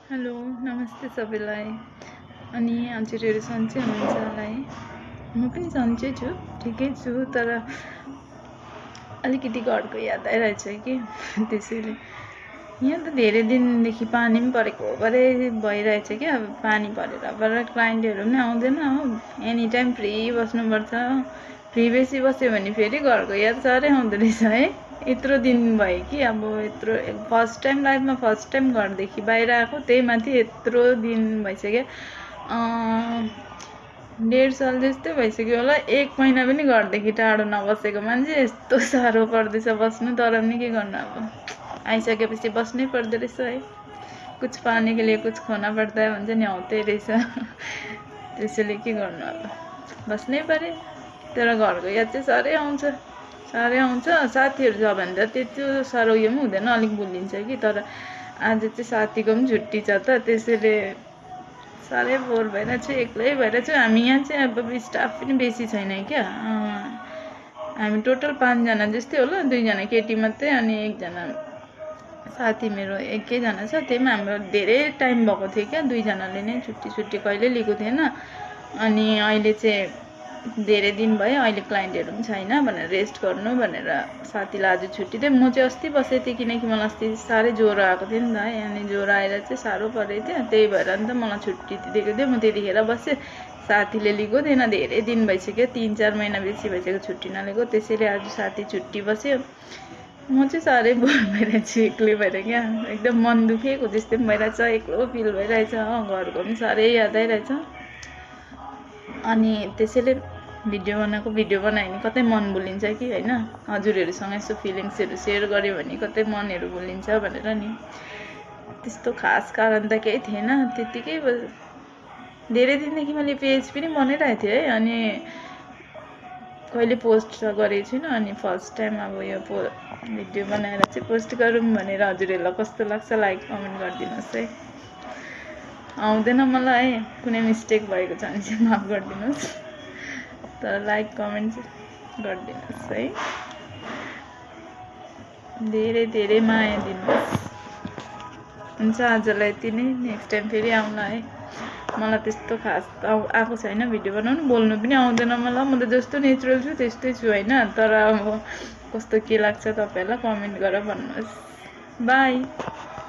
Hello नमस्ते सबैलाई। अनि हजुरहरू सन्चै हुनुहुन्छ होला है? म पनि सन्चै छु, ठिकै छु, तर अलिकति घरको याद आइरहेछ कि त्यसैले। यहाँ त धेरै दिनदेखि पानी पनि परेको भरे भइरहेछ क्या। अब पानी परेर क्लाइन्टहरू पनि आउँदैन हो, एनी टाइम फ्री बस्नुपर्छ। फ्री बेसी बस्यो भने फेरि घरको याद साह्रै आउँदो रहेछ है। यत्रो दिन भयो कि अब यत्रो फर्स्ट टाइम लाइफमा फर्स्ट टाइम घरदेखि बाहिर आएको, त्यही माथि यत्रो दिन भइसक्यो। 1.5 साल जस्तै भइसक्यो होला, 1 महिना पनि घरदेखि टाढो नबसेको मान्छे। यस्तो साह्रो पर्दैछ बस्नु, तर पनि के गर्नु, अब आइसकेपछि बस्नै पर्दो रहेछ है। कुछ पाने के लिए कुछ खोना पर्दा है भन्छ नि, हौ त्यही रहेछ। त्यसैले के गर्नु, अब बस्नै पर्यो। तर घरको याद चाहिँ साह्रै आउँछ। साथीहरू छ भने त त्यत्रो साह्रो उयो पनि हुँदैन, अलिक भुलिन्छ कि। तर आज चाहिँ साथीको पनि छुट्टी छ त, त्यसैले साह्रै बोर भइरहेको छु, एक्लै भइरहेको छु। हामी यहाँ चाहिँ अब स्टाफ पनि बेसी छैन क्या। हामी टोटल 5 जना जस्तै होला, 2 जना केटी मात्रै अनि 1 जना साथी मेरो एकैजना छ। त्यही हाम्रो धेरै टाइम भएको थियो क्या, 2 जनाले नै छुट्टी कहिले लिएको थिएन। अनि अहिले चाहिँ धेरै दिन भयो, अहिले क्लाइन्टहरू पनि छैन भनेर रेस्ट गर्नु भनेर साथीलाई आज छुट्टी दिएँ। म चाहिँ अस्ति बसेको थिएँ, किनकि मलाई अस्ति साह्रै ज्वरो आएको थियो नि त है। अनि ज्वरो आएर चाहिँ साह्रो परेको थियो, त्यही भएर नि त मलाई छुट्टी दिएको थियो। म त्यतिखेर बसेँ, साथीले लिएको थिएन। धेरै दिन भइसक्यो, 3-4 महिना बेसी भइसक्यो छुट्टी नलिएको। त्यसैले आज साथी छुट्टी बस्यो। म चाहिँ साह्रै बोर भइरहेको छु, एक्लै भएर क्या। एकदम मन दुखेको जस्तै पनि भइरहेछ, एक्लो फिल भइरहेछ। घरको पनि साह्रै याद आइरहेछ। अनि त्यसैले भिडियो बनायो भने कतै मन भुलिन्छ कि होइन। हजुरहरूसँग यसो फिलिङ्सहरू सेयर गऱ्यो भने कतै मनहरू भुलिन्छ भनेर नि। त्यस्तो खास कारण त केही थिएन, त्यत्तिकै धेरै दिनदेखि मैले पेज पनि बनाइरहेको थिएँ है। अनि कहिले पोस्ट गरेको छुइनँ, अनि फर्स्ट टाइम अब यो भिडियो बनाएर चाहिँ पोस्ट गरौँ भनेर। हजुरहरूलाई कस्तो लाग्छ लाइक कमेन्ट गरिदिनुहोस् है। आउँदैन मलाई है, कुनै मिस्टेक भएको छ भने चाहिँ माफ गरिदिनुहोस्, तर लाइक कमेन्ट चाहिँ गरिदिनुहोस् है। धेरै धेरै माया दिनुहोस्। हुन्छ, आजलाई यति नै। नेक्स्ट टाइम फेरि आउँला है। मलाई त्यस्तो खास आएको छैन भिडियो बनाउनु, बोल्नु पनि आउँदैन मलाई। म त जस्तो नेचुरल छु त्यस्तै छु होइन। तर अब कस्तो के लाग्छ तपाईँहरूलाई कमेन्ट गरेर भन्नुहोस्। बाई।